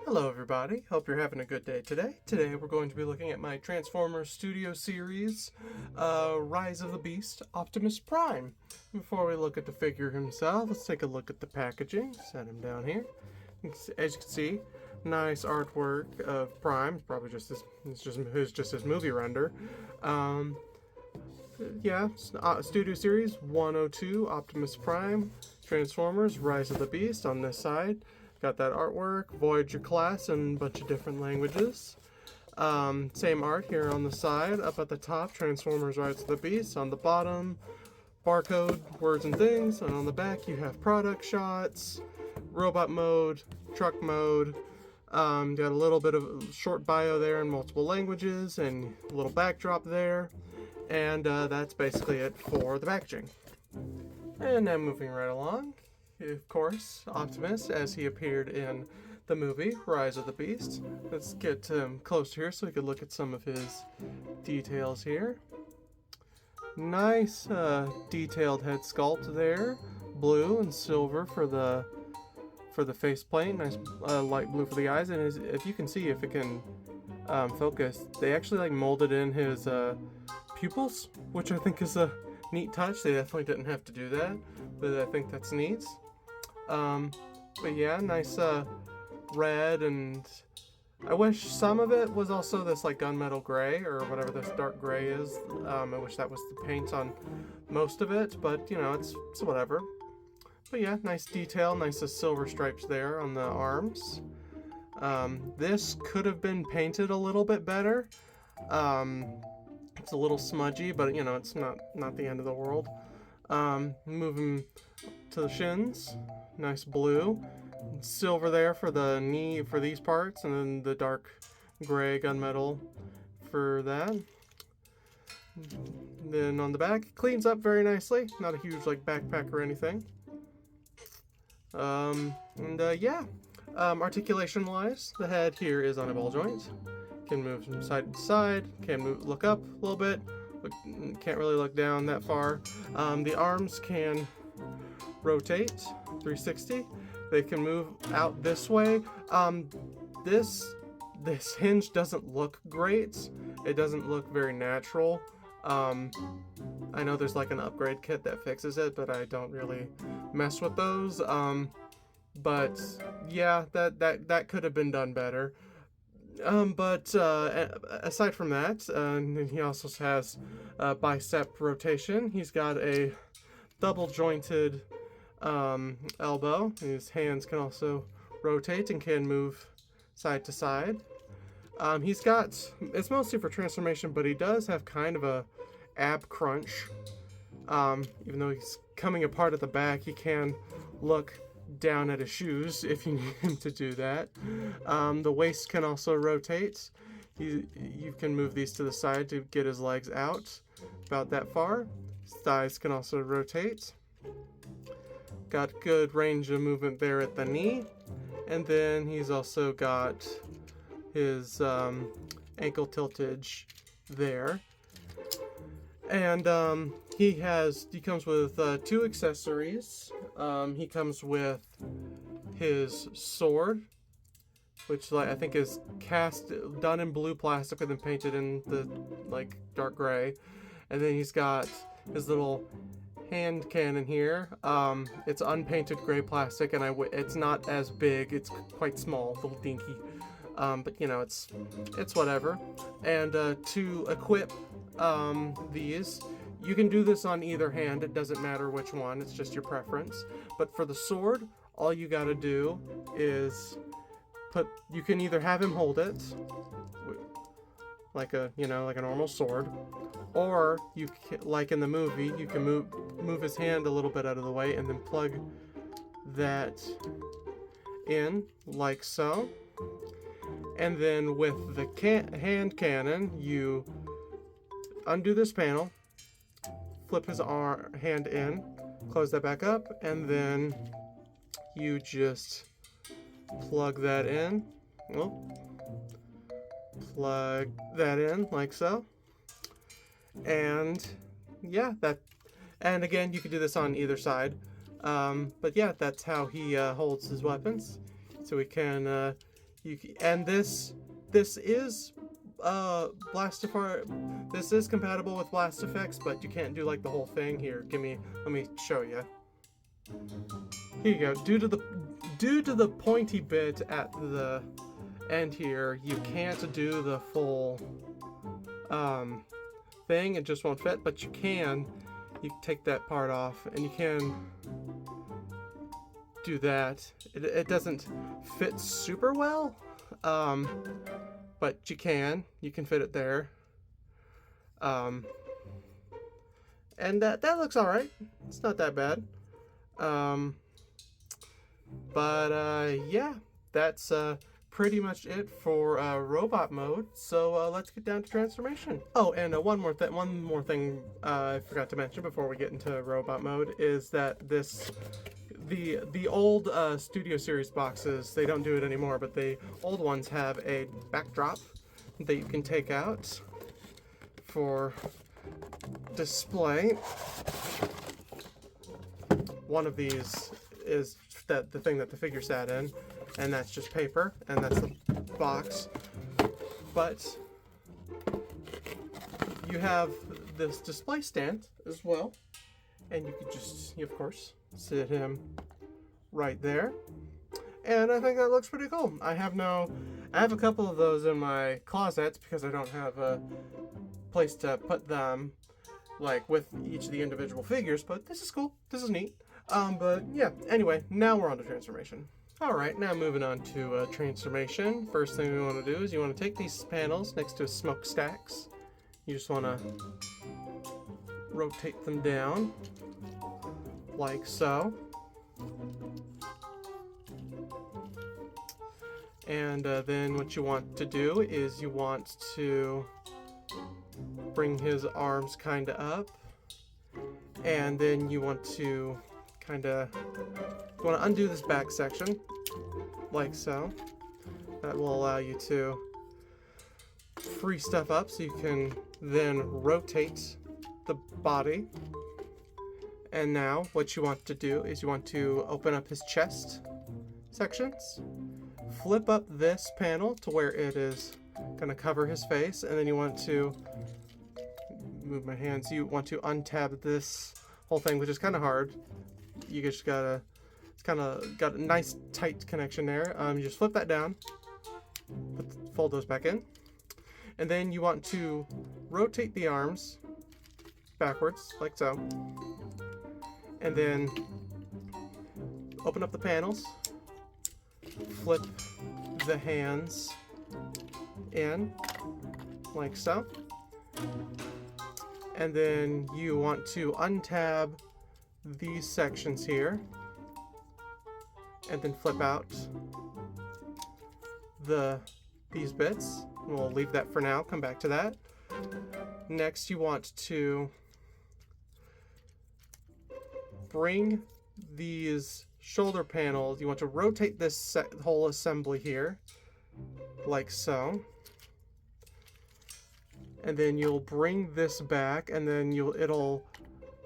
Hello everybody, hope you're having a good day today. Today we're going to be looking at my Transformers Studio Series, Rise of the Beast, Optimus Prime. Before we look at the figure himself, let's take a look at the packaging. Set him down here. As you can see, nice artwork of Prime. Probably just his movie render. Studio Series 102, Optimus Prime, Transformers, Rise of the Beast on this side. Got that artwork, Voyager class, and a bunch of different languages. Same art here on the side. Up at the top, Transformers Rise of the Beast. On the bottom, barcode, words and things. And on the back, you have product shots, robot mode, truck mode. Got a little bit of short bio there in multiple languages, and a little backdrop there. And that's basically it for the packaging. And now moving right along. Of course, Optimus, as he appeared in the movie Rise of the Beast. Let's get close here so we can look at some of his details here. Nice detailed head sculpt there, blue and silver for the faceplate. Nice light blue for the eyes, and if you can see, if it can focus, they actually like molded in his pupils, which I think is a neat touch. They definitely didn't have to do that, but I think that's neat. But yeah, nice red, and I wish some of it was also this like gunmetal gray or whatever this dark gray is. I wish that was the paint on most of it, but you know, it's whatever. But yeah, nice detail, nice silver stripes there on the arms. This could have been painted a little bit better. It's a little smudgy, but you know, it's not the end of the world. Moving to the shins, nice blue, silver there for the knee for these parts, and then the dark gray gunmetal for that. Then on the back, it cleans up very nicely. Not a huge like backpack or anything. Articulation wise, the head here is on a ball joint. Can move from side to side, can look up a little bit, can't really look down that far. The arms can rotate 360. They can move out this way. This hinge doesn't look great. It doesn't look very natural. I know there's like an upgrade kit that fixes it, but I don't really mess with those. But yeah, that could have been done better. Aside from that, he also has bicep rotation. He's got a double jointed elbow. His hands can also rotate and can move side to side. It's mostly for transformation, but he does have kind of a ab crunch. Even though he's coming apart at the back, he can look down at his shoes if you need him to do that. The waist can also rotate. You can move these to the side to get his legs out about that far. His thighs can also rotate. Got good range of movement there at the knee. And then he's also got his ankle tiltage there. And he comes with two accessories. He comes with his sword, which I think is done in blue plastic and then painted in the like dark gray. And then he's got his little hand cannon here. It's unpainted gray plastic, and it's not as big. It's quite small, little dinky. But you know, it's whatever. And to equip these, you can do this on either hand. It doesn't matter which one. It's just your preference. But for the sword, all you got to do is you can either have him hold it like a normal sword, or you can, like in the movie, you can move his hand a little bit out of the way and then plug that in like so. And then with the hand cannon, you undo this panel, flip his hand in, close that back up, and then you just plug that in. Plug that in like so. And yeah, and again, you can do this on either side. But yeah, that's how he holds his weapons. So we can And this is this is compatible with blast effects, but you can't do like the whole thing. Here, let me show you. Here you go. Due to the pointy bit at the end here, you can't do the full thing. It just won't fit, but you can take that part off and you can do that. It doesn't fit super well, but you can fit it there, and that looks all right. It's not that bad, yeah, that's pretty much it for robot mode. So let's get down to transformation. Oh, and one more thing I forgot to mention before we get into robot mode is that the old Studio Series boxes, they don't do it anymore, but the old ones have a backdrop that you can take out for display. One of these is the thing that the figure sat in, and that's just paper, and that's the box. But you have this display stand as well, and you could just, of course, sit him right there, and I think that looks pretty cool. I have a couple of those in my closet because I don't have a place to put them like with each of the individual figures, but this is cool. This is neat. But yeah, anyway, now we're on to transformation. Alright, now moving on to transformation. First thing we want to do is you want to take these panels next to smokestacks. You just want to rotate them down like so. And then what you want to do is you want to bring his arms kind of up, and then you want to undo this back section like so. That will allow you to free stuff up so you can then rotate the body. And now what you want to do is you want to open up his chest sections, flip up this panel to where it is going to cover his face, and then you want to move my hands. You want to untab this whole thing, which is kind of hard. You just gotta, it's kind of got a nice tight connection there. You just flip that down, fold those back in, and then you want to rotate the arms backwards like so. And then open up the panels, flip the hands in like so, and then you want to untab these sections here and then flip out these bits. We'll leave that for now, come back to that. Next, you want to bring these shoulder panels, you want to rotate this whole assembly here like so, and then you'll bring this back, and then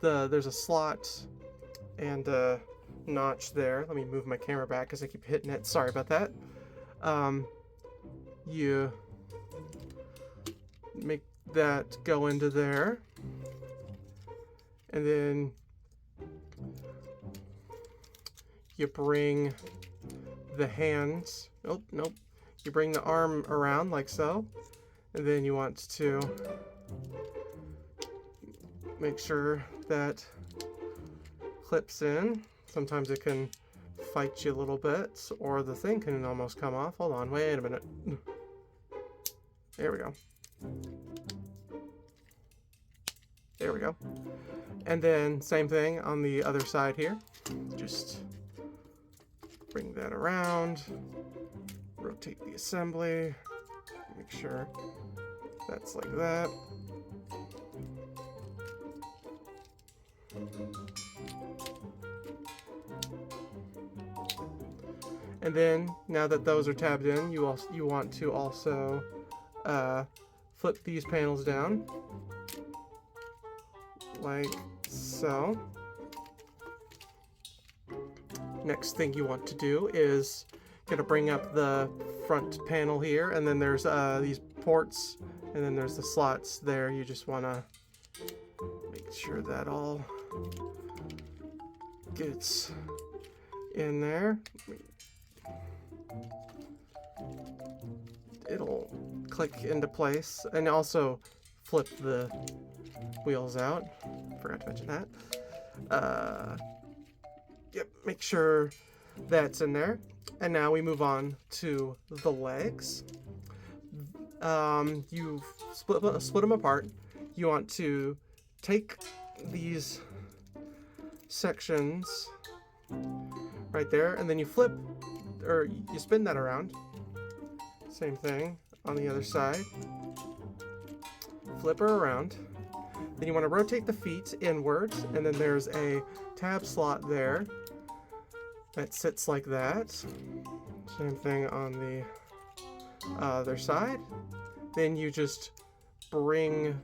there's a slot and a notch there. Let me move my camera back because I keep hitting it, sorry about that. You make that go into there, and then you bring the hands, nope, you bring the arm around like so, and then you want to make sure that clips in. Sometimes it can fight you a little bit, or the thing can almost come off. Hold on, wait a minute. There we go. There we go. And then same thing on the other side here. Just bring that around, rotate the assembly, make sure that's like that. And then now that those are tabbed in, you want to also flip these panels down like so. Next thing you want to do is gonna bring up the front panel here, and then there's these ports, and then there's the slots there. You just want to make sure that all gets in there. It'll click into place, and also flip the wheels out. Forgot to mention that. Yep, make sure that's in there. And now we move on to the legs. You've split them apart. You want to take these sections right there, and then you flip, or you spin that around. Same thing on the other side. Flip her around. Then you want to rotate the feet inwards, and then there's a tab slot there that sits like that. Same thing on the other side. Then you just bring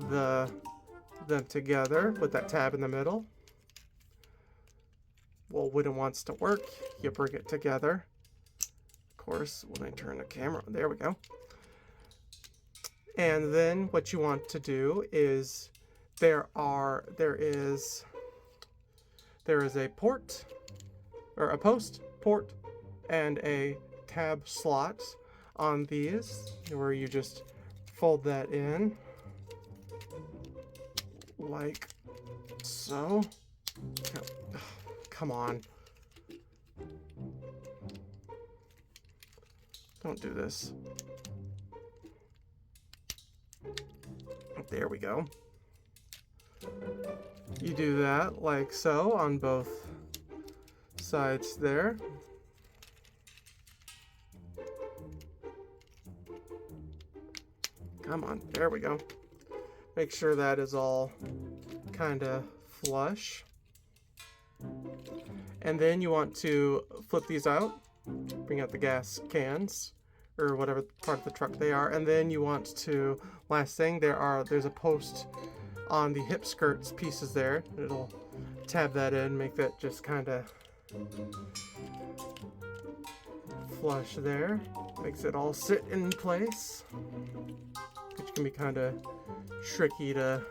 them together with that tab in the middle. Well, when it wants to work, you bring it together. Of course, when I turn the camera, there we go. And then what you want to do is there is a port, or a post, port, and a tab slot on these, where you just fold that in like so. Come on. Don't do this. There we go. You do that like so on both sides there. Come on, there we go. Make sure that is all kind of flush. And then you want to flip these out, bring out the gas cans, or whatever part of the truck they are, and then you want to, last thing, there's a post on the hip skirts pieces there. It'll tab that in, make that just kind of flush there. Makes it all sit in place, which can be kind of tricky to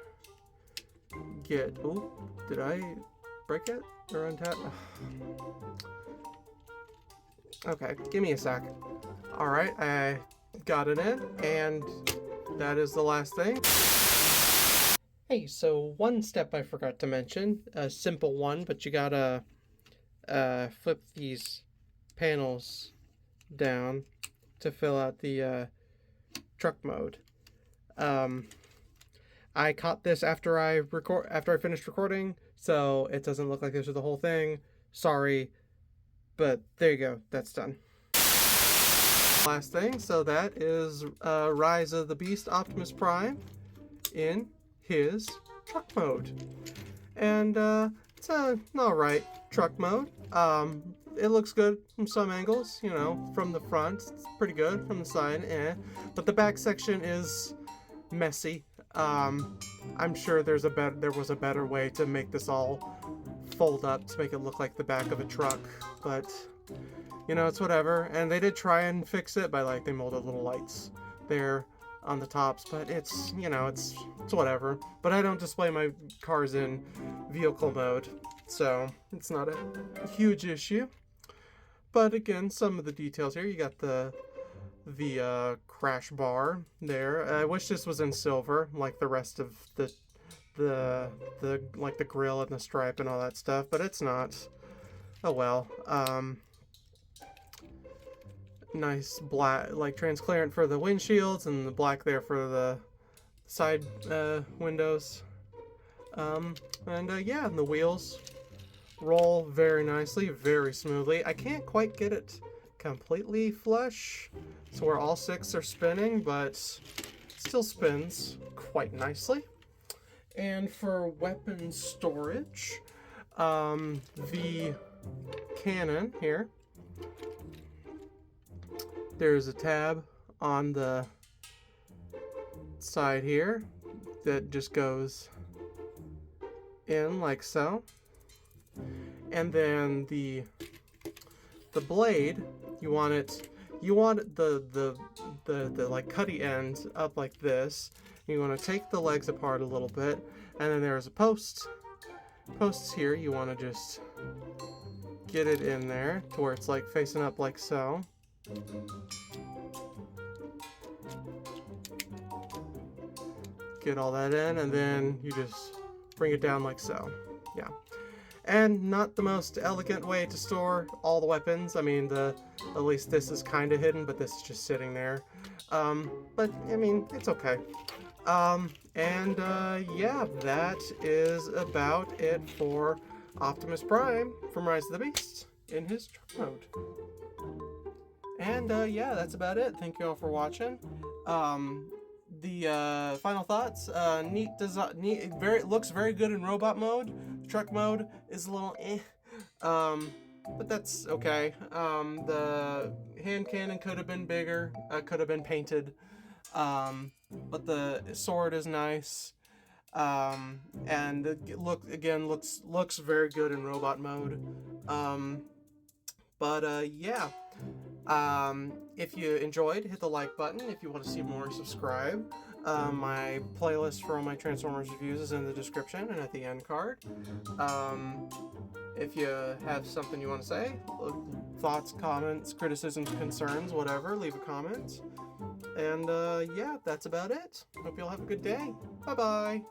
get. Oh, did I break it or untap? Okay, give me a sec. Alright, I got it in, and that is the last thing. Hey, so one step I forgot to mention, a simple one, but you gotta flip these panels down to fill out the truck mode. I caught this after I finished recording, so it doesn't look like this is the whole thing. Sorry, but there you go. That's done. Last thing, so that is Rise of the Beast Optimus Prime in his truck mode, and it's an alright truck mode. It looks good from some angles, you know, from the front it's pretty good, from the side, but the back section is messy. I'm sure there was a better way to make this all fold up to make it look like the back of a truck, but you know, it's whatever. And they did try and fix it by, like, they molded little lights there on the tops, but it's, you know, it's whatever. But I don't display my cars in vehicle mode, so it's not a huge issue. But again, some of the details here, you got the crash bar there. I wish this was in silver, like the rest of the like the grill and the stripe and all that stuff, but it's not. Oh well. Nice black, like transparent for the windshields, and the black there for the side windows. Yeah, and the wheels roll very nicely, very smoothly. I can't quite get it completely flush, so where all six are spinning, but it still spins quite nicely. And for weapon storage, the cannon here, there's a tab on the side here that just goes in like so, and then the blade you want the like cutty end up like this. You want to take the legs apart a little bit, and then there's a posts here. You want to just get it in there to where it's like facing up like so. Get all that in, and then you just bring it down like so. Yeah. And not the most elegant way to store all the weapons. I mean, at least this is kind of hidden, but this is just sitting there. But I mean, it's okay. Yeah, that is about it for Optimus Prime from Rise of the Beast in his truck mode. And yeah, that's about it. Thank you all for watching. The final thoughts, neat design, looks very good in robot mode. Truck mode is a little but that's okay. The hand cannon could have been bigger, could have been painted, but the sword is nice, and it looks very good in robot mode. Yeah. If you enjoyed, hit the like button. If you want to see more, subscribe. My playlist for all my Transformers reviews is in the description and at the end card. If you have something you want to say, thoughts, comments, criticisms, concerns, whatever, leave a comment. And yeah, that's about it. Hope you all have a good day. Bye-bye.